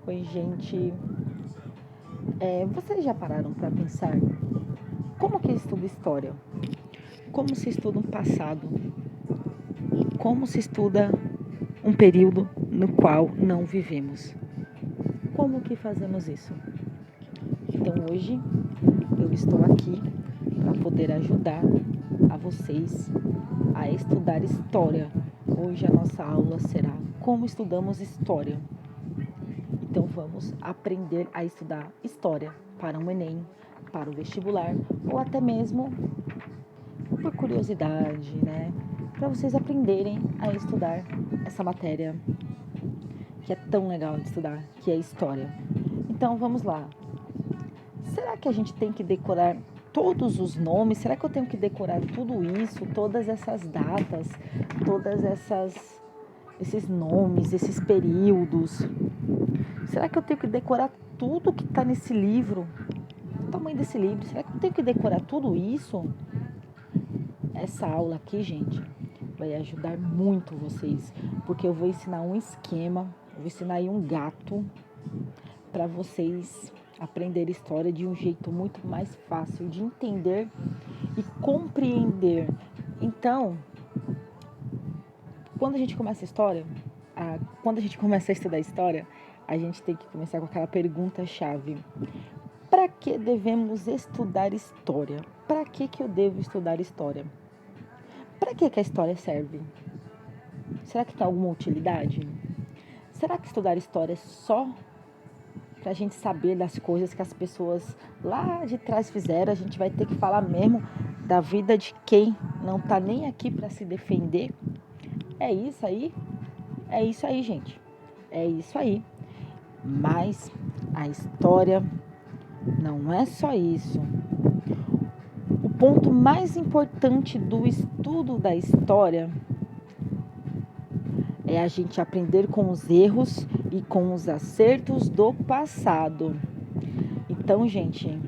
Oi, gente. Vocês já pararam para pensar como que estuda história? Como se estuda um passado? Como se estuda um período no qual não vivemos? Como que fazemos isso? Então hoje eu estou aqui para poder ajudar a vocês a estudar história. Hoje a nossa aula será como estudamos história. Então vamos aprender a estudar história para um Enem, para o vestibular ou até mesmo por curiosidade, né? Para vocês aprenderem a estudar essa matéria que é tão legal de estudar, que é história. Então vamos lá. Será que a gente tem que decorar todos os nomes? Será que eu tenho que decorar tudo isso, todas essas datas, todas esses nomes, esses períodos? Será que eu tenho que decorar tudo que está nesse livro? O tamanho desse livro, será que eu tenho que decorar tudo isso? Essa aula aqui, gente, vai ajudar muito vocês, porque eu vou ensinar um esquema, eu vou ensinar aí um gato para vocês aprenderem história de um jeito muito mais fácil de entender e compreender. Então, quando a gente começa a história, quando a gente começa a estudar história, a gente tem que começar com aquela pergunta-chave. Para que devemos estudar história? Para que eu devo estudar história? Para que a história serve? Será que tem alguma utilidade? Será que estudar história é só para a gente saber das coisas que as pessoas lá de trás fizeram? A gente vai ter que falar mesmo da vida de quem não está nem aqui para se defender? É isso aí? É isso aí, gente. É isso aí. Mas a história não é só isso. O ponto mais importante do estudo da história é a gente aprender com os erros e com os acertos do passado. Então, gente,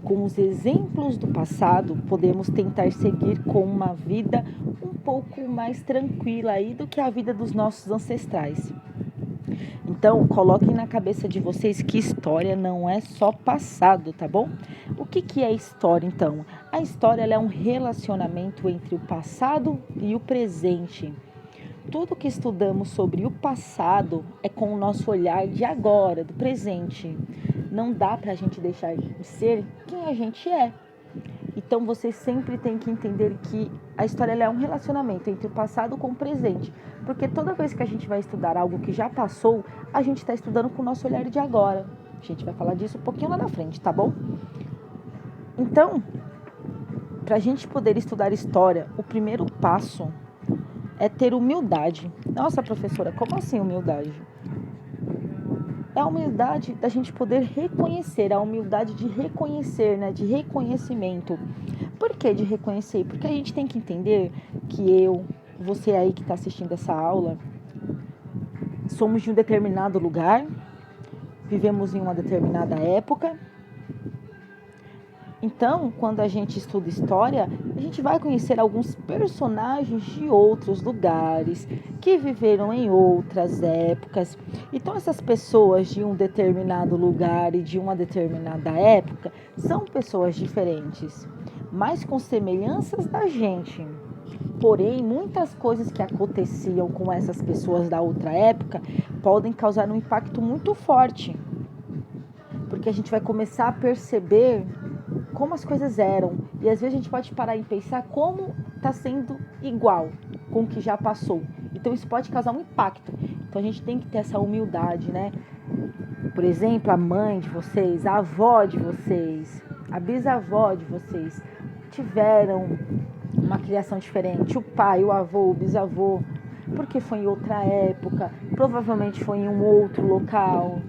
com os exemplos do passado, podemos tentar seguir com uma vida um pouco mais tranquila aí do que a vida dos nossos ancestrais. Então, coloquem na cabeça de vocês que história não é só passado, tá bom? O que é história, então? A história ela é um relacionamento entre o passado e o presente. Tudo que estudamos sobre o passado é com o nosso olhar de agora, do presente. Não dá para a gente deixar de ser quem a gente é. Então vocês sempre têm que entender que a história é um relacionamento entre o passado com o presente. Porque toda vez que a gente vai estudar algo que já passou, a gente está estudando com o nosso olhar de agora. A gente vai falar disso um pouquinho lá na frente, tá bom? Então, para a gente poder estudar história, o primeiro passo é ter humildade. Nossa, professora, como assim humildade? É a humildade da gente poder reconhecer, a humildade de reconhecer, né? De reconhecimento. Por que de reconhecer? Porque a gente tem que entender que você aí que está assistindo essa aula, somos de um determinado lugar, vivemos em uma determinada época. Então, quando a gente estuda história, a gente vai conhecer alguns personagens de outros lugares, que viveram em outras épocas. Então, essas pessoas de um determinado lugar e de uma determinada época são pessoas diferentes, mas com semelhanças da gente. Porém, muitas coisas que aconteciam com essas pessoas da outra época podem causar um impacto muito forte, porque a gente vai começar a perceber como as coisas eram. E às vezes a gente pode parar e pensar como está sendo igual com o que já passou. Então isso pode causar um impacto. Então a gente tem que ter essa humildade, né? Por exemplo, a mãe de vocês, a avó de vocês, a bisavó de vocês tiveram uma criação diferente. O pai, o avô, o bisavô, porque foi em outra época, provavelmente foi em um outro local.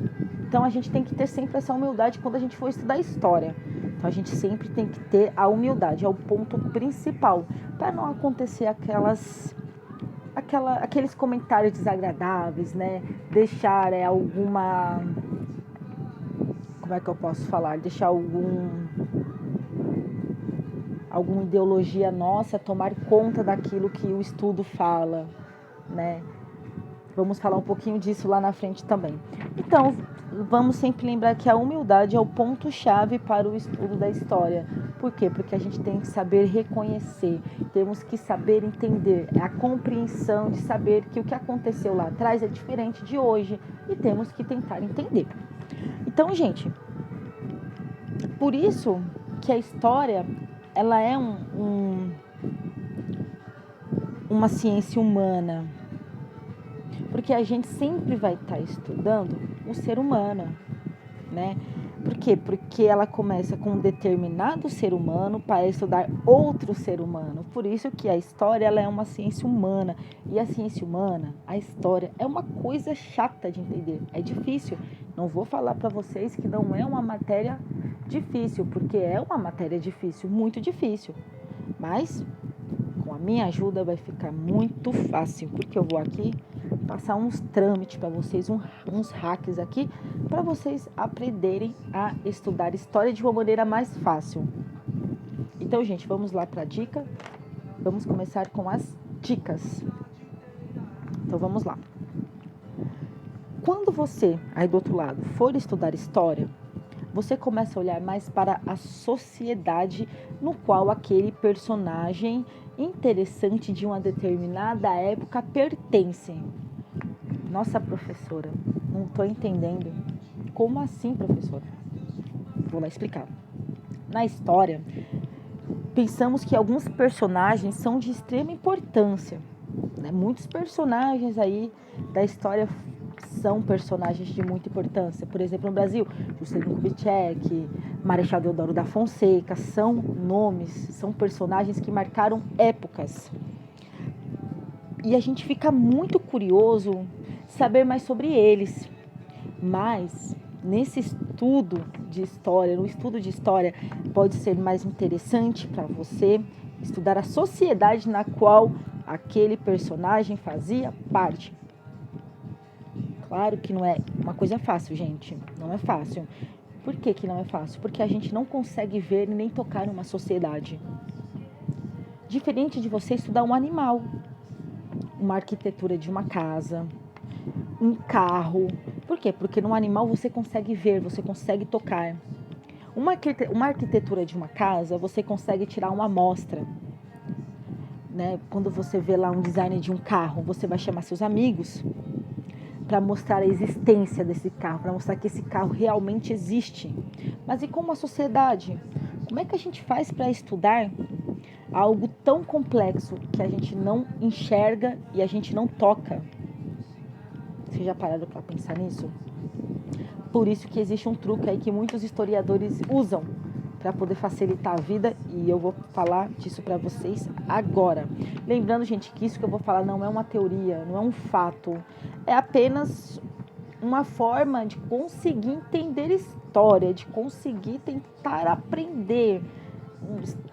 Então a gente tem que ter sempre essa humildade quando a gente for estudar história. Então a gente sempre tem que ter a humildade, é o ponto principal, para não acontecer aqueles comentários desagradáveis, né? Deixar alguma... Como é que eu posso falar? Deixar alguma ideologia nossa tomar conta daquilo que o estudo fala, né? Vamos falar um pouquinho disso lá na frente também. Então, vamos sempre lembrar que a humildade é o ponto-chave para o estudo da história. Por quê? Porque a gente tem que saber reconhecer, temos que saber entender, a compreensão de saber que o que aconteceu lá atrás é diferente de hoje e temos que tentar entender. Então, gente, por isso que a história, ela é uma ciência humana, porque a gente sempre vai estar estudando o ser humano, né? Por quê? Porque ela começa com um determinado ser humano para estudar outro ser humano. Por isso que a história, ela é uma ciência humana. E a ciência humana, a história, é uma coisa chata de entender. É difícil. Não vou falar para vocês que não é uma matéria difícil, porque é uma matéria difícil, muito difícil. Mas com a minha ajuda vai ficar muito fácil, porque eu vou aqui passar uns trâmites para vocês, uns hacks aqui, para vocês aprenderem a estudar história de uma maneira mais fácil. Então, gente, vamos lá para a dica. Vamos começar com as dicas. Então, vamos lá. Quando você, aí do outro lado, for estudar história, você começa a olhar mais para a sociedade no qual aquele personagem interessante de uma determinada época pertence. Nossa, professora, não estou entendendo. Como assim, professora? Vou lá explicar. Na história, pensamos que alguns personagens são de extrema importância, né? Muitos personagens aí da história são personagens de muita importância. Por exemplo, no Brasil, Juscelino Kubitschek, Marechal Deodoro da Fonseca, são nomes, são personagens que marcaram épocas. E a gente fica muito curioso saber mais sobre eles. Mas nesse estudo de história, no estudo de história, pode ser mais interessante para você estudar a sociedade na qual aquele personagem fazia parte. Claro que não é uma coisa fácil, gente. Não é fácil. Por que que não é fácil? Porque a gente não consegue ver nem tocar numa sociedade. Diferente de você estudar um animal, uma arquitetura de uma casa, um carro. Por quê? Porque no animal você consegue ver, você consegue tocar. Uma arquitetura de uma casa, você consegue tirar uma amostra. Né? Quando você vê lá um design de um carro, você vai chamar seus amigos para mostrar a existência desse carro, para mostrar que esse carro realmente existe. Mas e como a sociedade? Como é que a gente faz para estudar algo tão complexo que a gente não enxerga e a gente não toca? Vocês já pararam para pensar nisso? Por isso que existe um truque aí que muitos historiadores usam para poder facilitar a vida, e eu vou falar disso para vocês agora. Lembrando, gente, que isso que eu vou falar não é uma teoria, não é um fato, é apenas uma forma de conseguir entender história, de conseguir tentar aprender,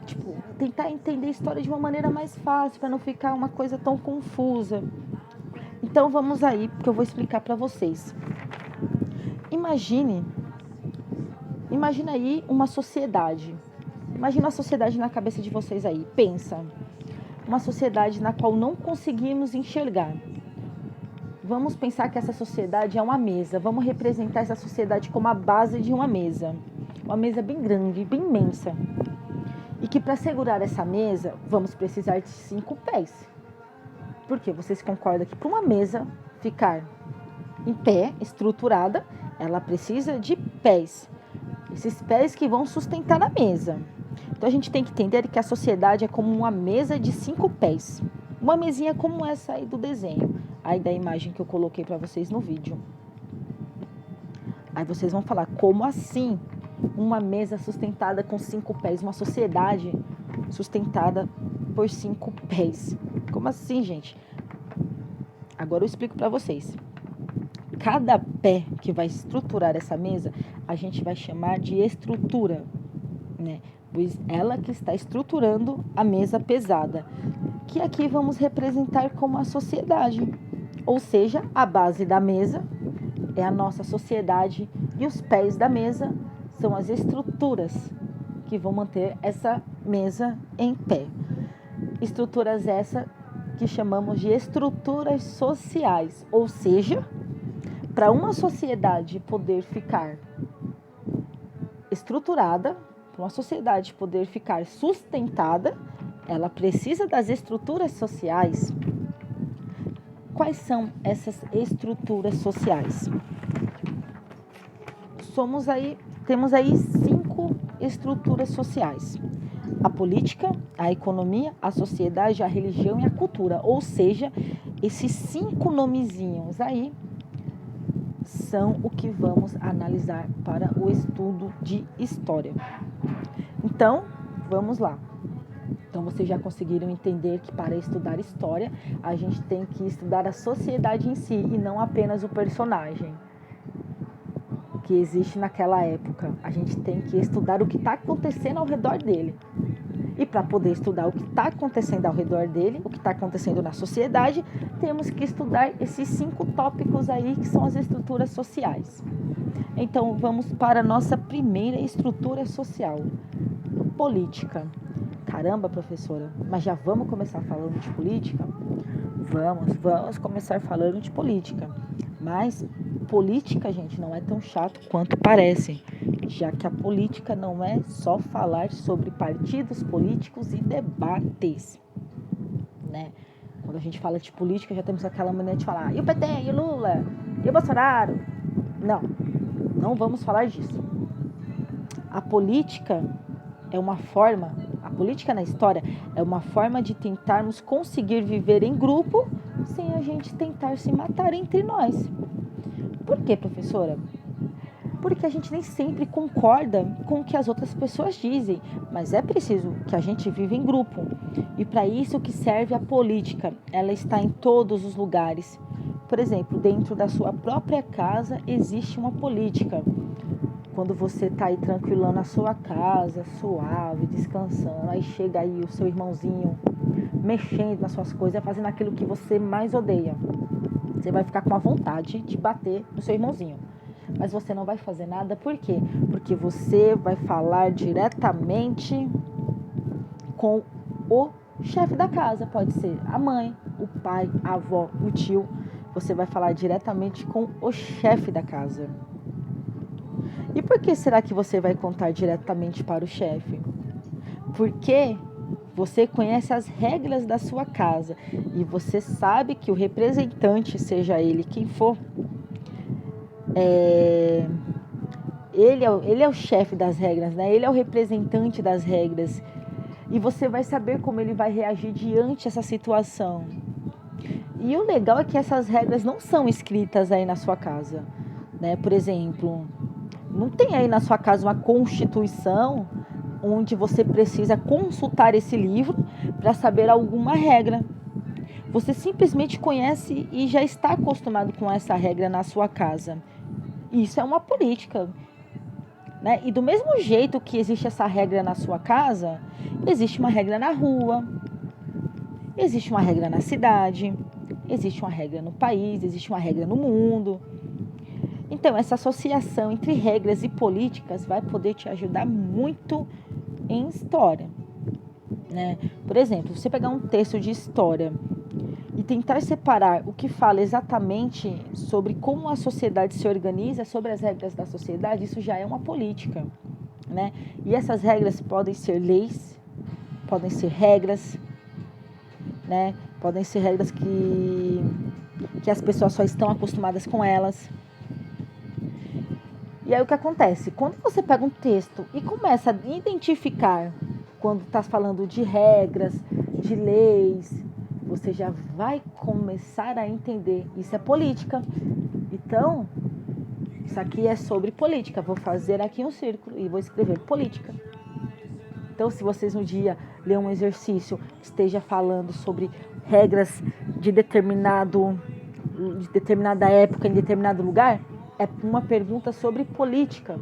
tipo, tentar entender a história de uma maneira mais fácil, para não ficar uma coisa tão confusa. Então vamos aí, porque eu vou explicar para vocês. Imagina aí uma sociedade. Imagina a sociedade na cabeça de vocês aí. Pensa. Uma sociedade na qual não conseguimos enxergar. Vamos pensar que essa sociedade é uma mesa. Vamos representar essa sociedade como a base de uma mesa. Uma mesa bem grande, bem imensa. E que para segurar essa mesa, vamos precisar de 5 pés. Por quê? Vocês concordam que para uma mesa ficar em pé, estruturada, ela precisa de pés. Esses pés que vão sustentar a mesa. Então a gente tem que entender que a sociedade é como uma mesa de 5 pés. Uma mesinha como essa aí do desenho, aí da imagem que eu coloquei para vocês no vídeo. Aí vocês vão falar, como assim? Uma mesa sustentada com 5 pés, uma sociedade sustentada por 5 pés. Como assim, gente? Agora eu explico para vocês. Cada pé que vai estruturar essa mesa, a gente vai chamar de estrutura, né? Pois ela que está estruturando a mesa pesada, que aqui vamos representar como a sociedade. Ou seja, a base da mesa é a nossa sociedade e os pés da mesa são as estruturas que vão manter essa mesa em pé. Estruturas essa que chamamos de estruturas sociais, ou seja, para uma sociedade poder ficar estruturada, para uma sociedade poder ficar sustentada, ela precisa das estruturas sociais. Quais são essas estruturas sociais? Temos aí 5 estruturas sociais: a política, a economia, a sociedade, a religião e a cultura. Ou seja, esses 5 nomezinhos aí são o que vamos analisar para o estudo de história. Então, vamos lá. Então, vocês já conseguiram entender que para estudar história, a gente tem que estudar a sociedade em si e não apenas o personagem que existe naquela época. A gente tem que estudar o que está acontecendo ao redor dele. E para poder estudar o que está acontecendo ao redor dele, o que está acontecendo na sociedade, temos que estudar esses 5 tópicos aí que são as estruturas sociais. Então, vamos para a nossa primeira estrutura social: política. Caramba, professora, mas já vamos começar falando de política? Vamos começar falando de política. Mas política, gente, não é tão chato quanto parece, já que a política não é só falar sobre partidos políticos e debates, né? Quando a gente fala de política, já temos aquela mania de falar: e o PT, e o Lula, e o Bolsonaro? Não vamos falar disso. A política na história é uma forma de tentarmos conseguir viver em grupo sem a gente tentar se matar entre nós. Por quê, professora? Porque a gente nem sempre concorda com o que as outras pessoas dizem, mas é preciso que a gente viva em grupo. E para isso que serve a política. Ela está em todos os lugares. Por exemplo, dentro da sua própria casa existe uma política. Quando você está aí tranquilão na sua casa, suave, descansando, aí chega aí o seu irmãozinho mexendo nas suas coisas, fazendo aquilo que você mais odeia. Você vai ficar com a vontade de bater no seu irmãozinho. Mas você não vai fazer nada, por quê? Porque você vai falar diretamente com o chefe da casa. Pode ser a mãe, o pai, a avó, o tio. Você vai falar diretamente com o chefe da casa. E por que será que você vai contar diretamente para o chefe? Porque você conhece as regras da sua casa e você sabe que o representante, seja ele quem for, ele é o chefe das regras, né? Ele é o representante das regras. E você vai saber como ele vai reagir diante dessa situação. E o legal é que essas regras não são escritas aí na sua casa, né? Por exemplo, não tem aí na sua casa uma constituição onde você precisa consultar esse livro para saber alguma regra. Você simplesmente conhece e já está acostumado com essa regra na sua casa. Isso é uma política, né? E do mesmo jeito que existe essa regra na sua casa, existe uma regra na rua, existe uma regra na cidade, existe uma regra no país, existe uma regra no mundo. Então, essa associação entre regras e políticas vai poder te ajudar muito em história, né? Por exemplo, você pegar um texto de história e tentar separar o que fala exatamente sobre como a sociedade se organiza, sobre as regras da sociedade, isso já é uma política, né? E essas regras podem ser leis, podem ser regras, né? Podem ser regras que as pessoas só estão acostumadas com elas. E aí o que acontece? Quando você pega um texto e começa a identificar, quando está falando de regras, de leis, você já vai começar a entender. Isso é política. Então, isso aqui é sobre política. Vou fazer aqui um círculo e vou escrever política. Então, se vocês um dia lerem um exercício que esteja falando sobre regras de determinada época, em determinado lugar, é uma pergunta sobre política.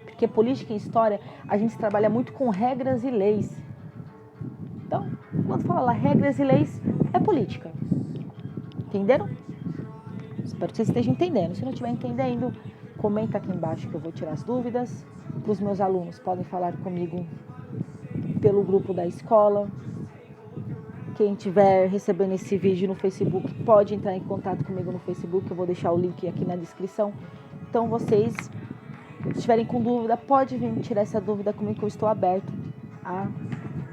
Porque política e história, a gente trabalha muito com regras e leis. Então, quando fala regras e leis, é política. Entenderam? Espero que vocês estejam entendendo. Se não estiver entendendo, comenta aqui embaixo que eu vou tirar as dúvidas. Os meus alunos podem falar comigo pelo grupo da escola. Quem estiver recebendo esse vídeo no Facebook pode entrar em contato comigo no Facebook, eu vou deixar o link aqui na descrição. Então vocês, se estiverem com dúvida, pode vir tirar essa dúvida comigo, que eu estou aberto a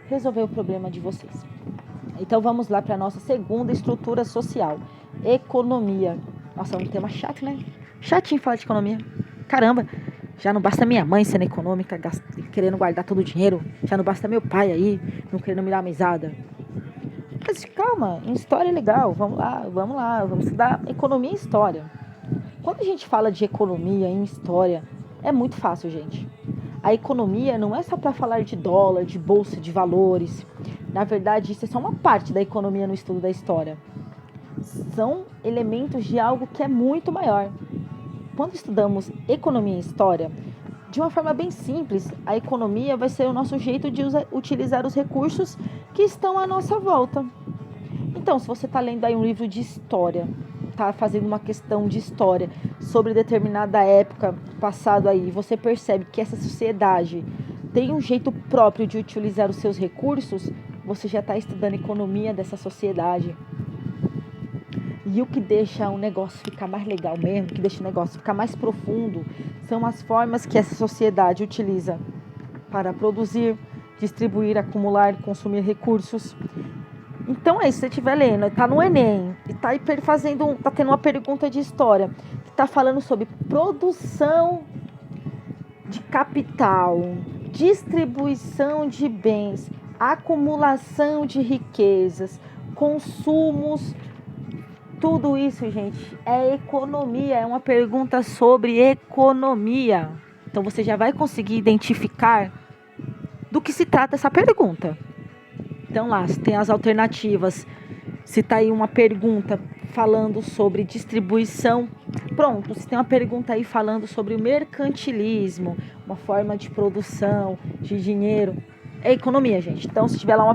resolver o problema de vocês. Então vamos lá para a nossa segunda estrutura social, economia. Nossa, é um tema chato, né? Chatinho falar de economia. Caramba, já não basta minha mãe sendo econômica, querendo guardar todo o dinheiro. Já não basta meu pai aí, não querendo me dar mesada. Mas calma, em história é legal, vamos vamos estudar economia e história. Quando a gente fala de economia em história, é muito fácil, gente. A economia não é só para falar de dólar, de bolsa de valores. Na verdade, isso é só uma parte da economia no estudo da história. São elementos de algo que é muito maior. Quando estudamos economia e história, de uma forma bem simples, a economia vai ser o nosso jeito de utilizar os recursos que estão à nossa volta. Então, se você está lendo aí um livro de história, está fazendo uma questão de história sobre determinada época passado aí, você percebe que essa sociedade tem um jeito próprio de utilizar os seus recursos, você já está estudando economia dessa sociedade. E o que deixa o negócio ficar mais legal mesmo, o que deixa o negócio ficar mais profundo, são as formas que essa sociedade utiliza para produzir, distribuir, acumular, consumir recursos. Então é isso, se você estiver lendo, está no Enem, e está tendo uma pergunta de história, que está falando sobre produção de capital, distribuição de bens, acumulação de riquezas, consumos. Tudo isso, gente, é economia, é uma pergunta sobre economia. Então você já vai conseguir identificar do que se trata essa pergunta. Então lá, se tem as alternativas, se está aí uma pergunta falando sobre distribuição, pronto, se tem uma pergunta aí falando sobre o mercantilismo, uma forma de produção de dinheiro, é economia, gente. Então, se tiver lá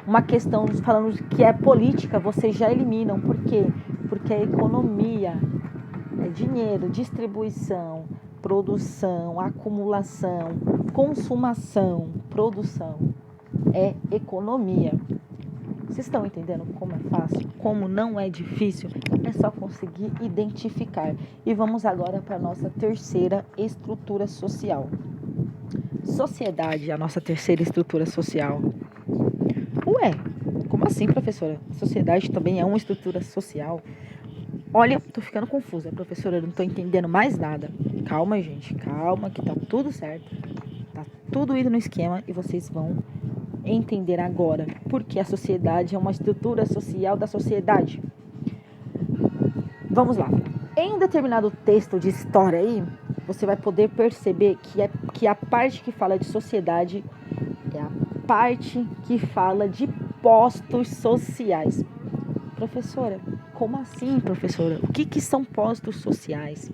uma questão falando que é política, vocês já eliminam. Por quê? Porque é economia, é dinheiro, distribuição, produção, acumulação, consumação, produção. É economia. Vocês estão entendendo como é fácil? Como não é difícil? É só conseguir identificar. E vamos agora para a nossa terceira estrutura social. Sociedade, a nossa terceira estrutura social. Ué, como assim, professora? Sociedade também é uma estrutura social? Olha, tô ficando confusa, professora, eu não tô entendendo mais nada. Calma, gente, calma, que tá tudo certo. Tá tudo indo no esquema e vocês vão entender agora porque a sociedade é uma estrutura social da sociedade. Vamos lá. Em um determinado texto de história aí, você vai poder perceber que a parte que fala de sociedade é a parte que fala de postos sociais. Professora, como assim, professora? O que são postos sociais?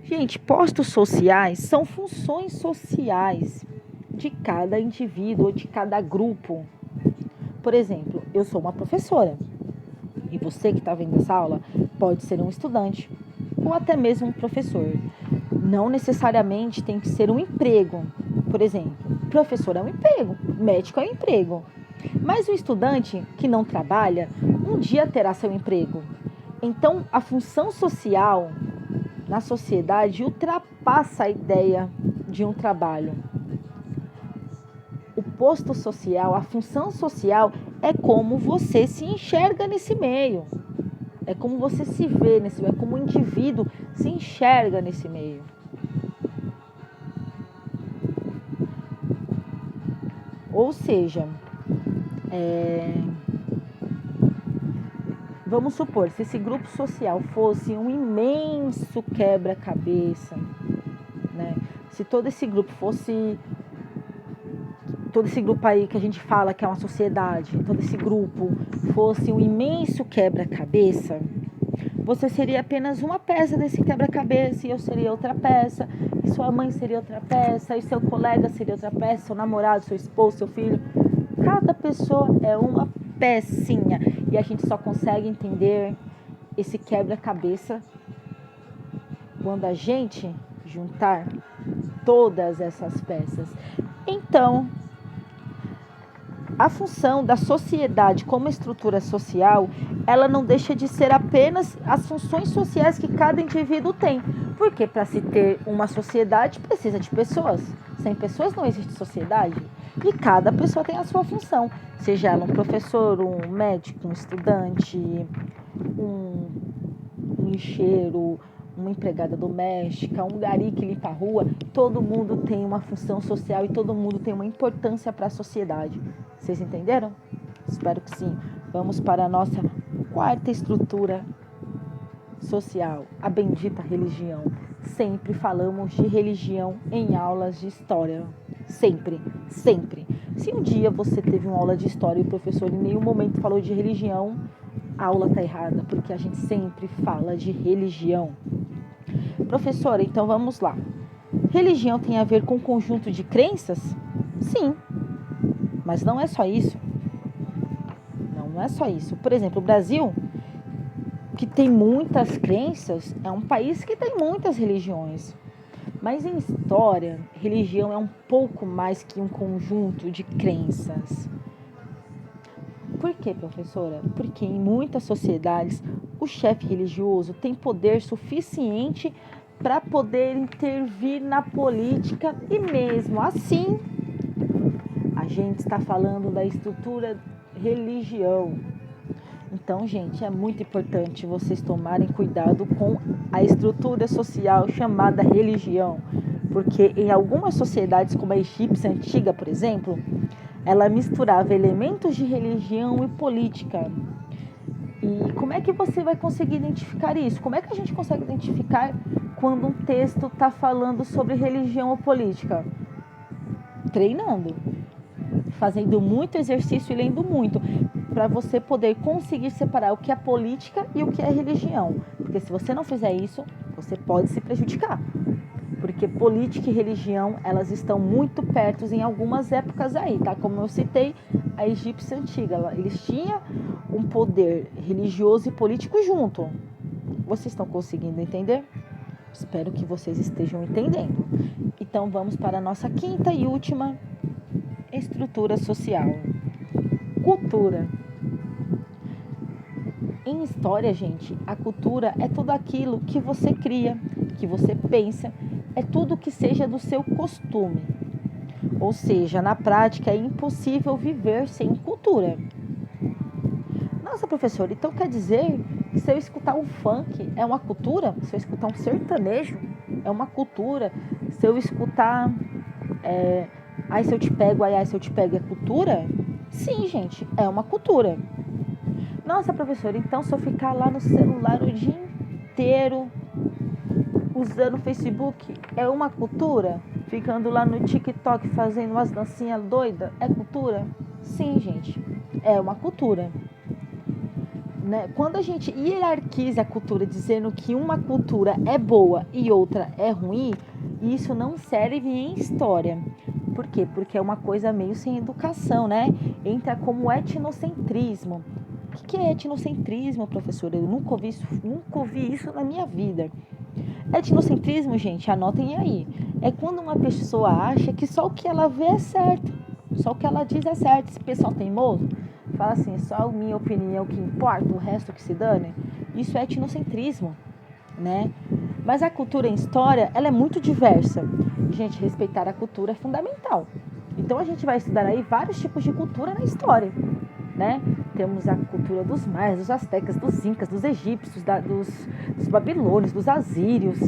Gente, postos sociais são funções sociais de cada indivíduo ou de cada grupo. Por exemplo, eu sou uma professora e você que está vendo essa aula pode ser um estudante ou até mesmo um professor. Não necessariamente tem que ser um emprego. Por exemplo, professor é um emprego, médico é um emprego. Mas o estudante que não trabalha, um dia terá seu emprego. Então, a função social na sociedade ultrapassa a ideia de um trabalho. O posto social, a função social é como você se enxerga nesse meio. É como você se vê nesse meio, é como o indivíduo se enxerga nesse meio. Ou seja, vamos supor, se esse grupo social fosse um imenso quebra-cabeça, né? Se todo esse grupo aí que a gente fala que é uma sociedade, todo esse grupo fosse um imenso quebra-cabeça, você seria apenas uma peça desse quebra-cabeça e eu seria outra peça, e sua mãe seria outra peça, e seu colega seria outra peça, seu namorado, seu esposo, seu filho. Cada pessoa é uma pecinha e a gente só consegue entender esse quebra-cabeça quando a gente juntar todas essas peças. Então, A função da sociedade como estrutura social, ela não deixa de ser apenas as funções sociais que cada indivíduo tem. Porque para se ter uma sociedade precisa de pessoas. Sem pessoas não existe sociedade. E cada pessoa tem a sua função. Seja ela um professor, um médico, um estudante, um lixeiro, uma empregada doméstica, um gari que limpa a rua. Todo mundo tem uma função social e todo mundo tem uma importância para a sociedade. Vocês entenderam? Espero que sim. Vamos para a nossa quarta estrutura social, a bendita religião. Sempre falamos de religião em aulas de história. Sempre, sempre. Se um dia você teve uma aula de história e o professor em nenhum momento falou de religião, a aula está errada, porque a gente sempre fala de religião. Professora, então vamos lá. Religião tem a ver com um conjunto de crenças? Sim, mas não é só isso. Não é só isso. Por exemplo, o Brasil, que tem muitas crenças, é um país que tem muitas religiões. Mas em história, religião é um pouco mais que um conjunto de crenças. Por quê, professora? Porque em muitas sociedades, o chefe religioso tem poder suficiente para poder intervir na política e mesmo assim, a gente está falando da estrutura religião. Então, gente, é muito importante vocês tomarem cuidado com a estrutura social chamada religião, porque em algumas sociedades, como a egípcia antiga, por exemplo, ela misturava elementos de religião e política. E como é que você vai conseguir identificar isso? Como é que a gente consegue identificar quando um texto está falando sobre religião ou política? Treinando, fazendo muito exercício e lendo muito, para você poder conseguir separar o que é política e o que é religião. Porque se você não fizer isso, você pode se prejudicar. Porque política e religião, elas estão muito perto em algumas épocas aí, tá? Como eu citei, a egípcia antiga, eles tinham um poder religioso e político junto. Vocês estão conseguindo entender? Espero que vocês estejam entendendo. Então vamos para a nossa quinta e última estrutura social. Cultura. Em história, gente, a cultura é tudo aquilo que você cria, que você pensa, é tudo que seja do seu costume. Ou seja, na prática é impossível viver sem cultura. Nossa, professora, então quer dizer que se eu escutar um funk é uma cultura? Se eu escutar um sertanejo é uma cultura? Se eu escutar ai se eu te pego, ai se eu te pego é cultura? Sim, gente, é uma cultura. Nossa, professora, então se eu ficar lá no celular o dia inteiro usando o Facebook, é uma cultura? Ficando lá no TikTok fazendo umas dancinhas doidas, é cultura? Sim, gente, é uma cultura. Né? Quando a gente hierarquiza a cultura dizendo que uma cultura é boa e outra é ruim, isso não serve em história. Por quê? Porque é uma coisa meio sem educação, né? Entra como etnocentrismo. O que é etnocentrismo, professora? Eu nunca ouvi isso na minha vida. Etnocentrismo, gente, anotem aí. É quando uma pessoa acha que só o que ela vê é certo. Só o que ela diz é certo. Esse pessoal teimoso fala assim, só a minha opinião que importa, o resto que se dane. Isso é etnocentrismo, né? Mas a cultura em história, ela é muito diversa. Gente, respeitar a cultura é fundamental. Então a gente vai estudar aí vários tipos de cultura na história, né? Temos a cultura dos maias, dos astecas, dos incas, dos egípcios, dos babilônios, dos assírios.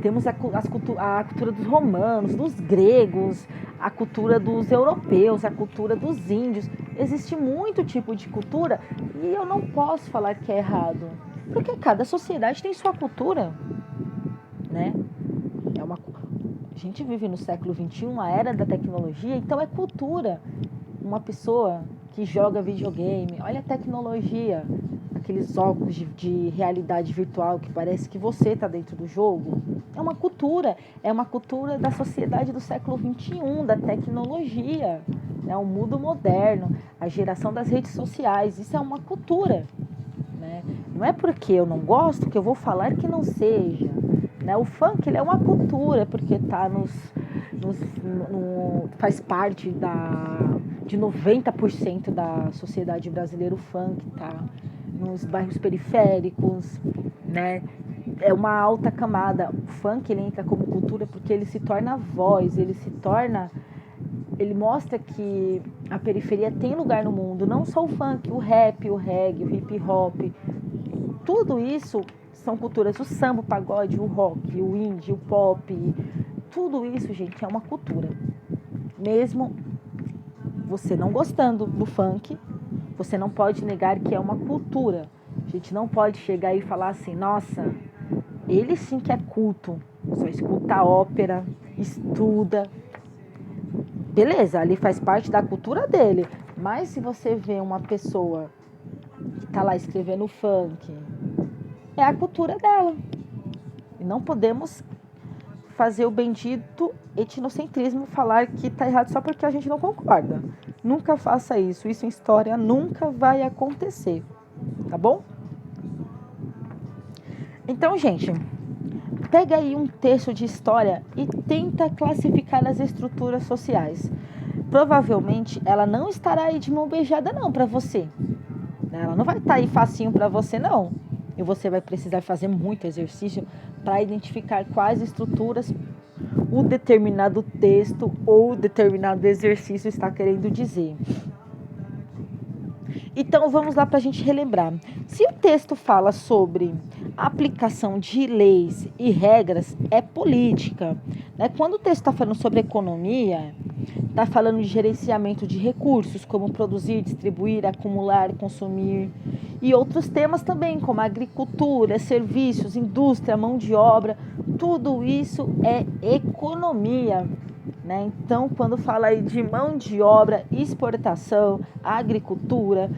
Temos a cultura dos romanos, dos gregos, a cultura dos europeus, a cultura dos índios. Existe muito tipo de cultura e eu não posso falar que é errado, porque cada sociedade tem sua cultura, né? A gente vive no século XXI, a era da tecnologia, então é cultura. Uma pessoa que joga videogame, olha a tecnologia, aqueles óculos de realidade virtual que parece que você está dentro do jogo. É uma cultura da sociedade do século XXI, da tecnologia, né? O mundo moderno, a geração das redes sociais, isso é uma cultura, né? Não é porque eu não gosto que eu vou falar que não seja, né? O funk, ele é uma cultura, porque tá faz parte de 90% da sociedade brasileira, o funk tá nos bairros periféricos, né? É uma alta camada. O funk, ele entra como cultura porque ele se torna voz, ele mostra que a periferia tem lugar no mundo, não só o funk, o rap, o reggae, o hip hop, tudo isso são culturas, o samba, o pagode, o rock, o indie, o pop, tudo isso, gente, é uma cultura. Mesmo você não gostando do funk, você não pode negar que é uma cultura. A gente não pode chegar e falar assim, nossa, ele sim que é culto, só escuta ópera, estuda. Beleza, ali faz parte da cultura dele. Mas se você vê uma pessoa que tá lá escrevendo funk, é a cultura dela. E não podemos fazer o bendito etnocentrismo, falar que tá errado só porque a gente não concorda. Nunca faça isso. Isso em história nunca vai acontecer. Tá bom? Então, gente, pega aí um texto de história e tenta classificar as estruturas sociais. Provavelmente ela não estará aí de mão beijada não para você. Ela não vai estar aí facinho para você não. E você vai precisar fazer muito exercício para identificar quais estruturas o determinado texto ou determinado exercício está querendo dizer. Então vamos lá para a gente relembrar. Se o texto fala sobre aplicação de leis e regras, é política. Né? Quando o texto está falando sobre economia, está falando de gerenciamento de recursos, como produzir, distribuir, acumular, consumir. E outros temas também, como agricultura, serviços, indústria, mão de obra. Tudo isso é economia. Né? Então, quando fala aí de mão de obra, exportação, agricultura,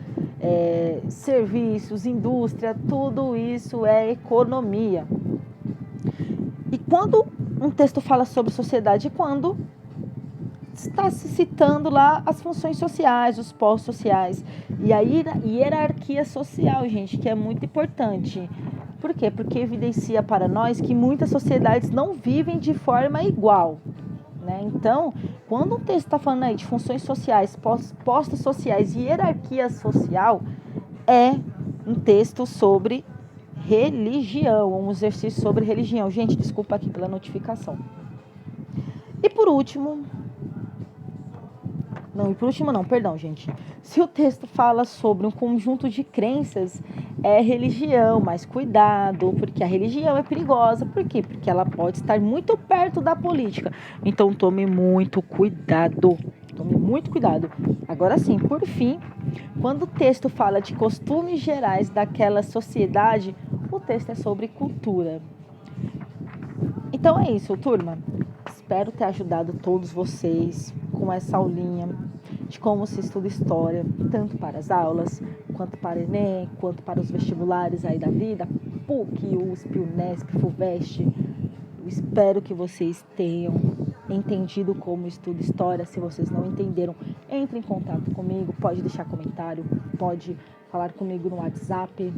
serviços, indústria, tudo isso é economia. E quando um texto fala sobre sociedade, quando está se citando lá as funções sociais, os postos sociais e a hierarquia social, gente, que é muito importante. Por quê? Porque evidencia para nós que muitas sociedades não vivem de forma igual. Né? Então, quando um texto está falando aí de funções sociais, postos sociais e hierarquia social, é um texto sobre religião, um exercício sobre religião. Gente, desculpa aqui pela notificação. E por último, perdão, gente. Se o texto fala sobre um conjunto de crenças, é religião, mas cuidado, porque a religião é perigosa. Por quê? Porque ela pode estar muito perto da política. Então tome muito cuidado. Tome muito cuidado. Agora sim, por fim, quando o texto fala de costumes gerais daquela sociedade, o texto é sobre cultura. Então é isso, turma. Espero ter ajudado todos vocês com essa aulinha de como se estuda história, tanto para as aulas, quanto para o Enem, quanto para os vestibulares aí da vida, PUC, USP, Unesp, FUVEST. Eu espero que vocês tenham entendido como estudo história. Se vocês não entenderam, entre em contato comigo, pode deixar comentário, pode falar comigo no WhatsApp,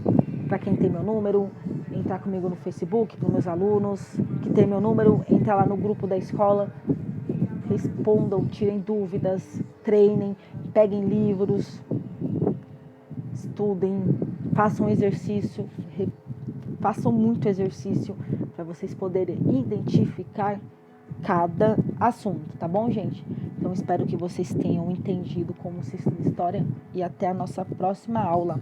para quem tem meu número, entrar comigo no Facebook, para os meus alunos que tem meu número, entra lá no grupo da escola, respondam, tirem dúvidas, treinem, peguem livros, estudem, façam exercício, façam muito exercício para vocês poderem identificar cada assunto, tá bom, gente? Então, espero que vocês tenham entendido como se estuda história e até a nossa próxima aula.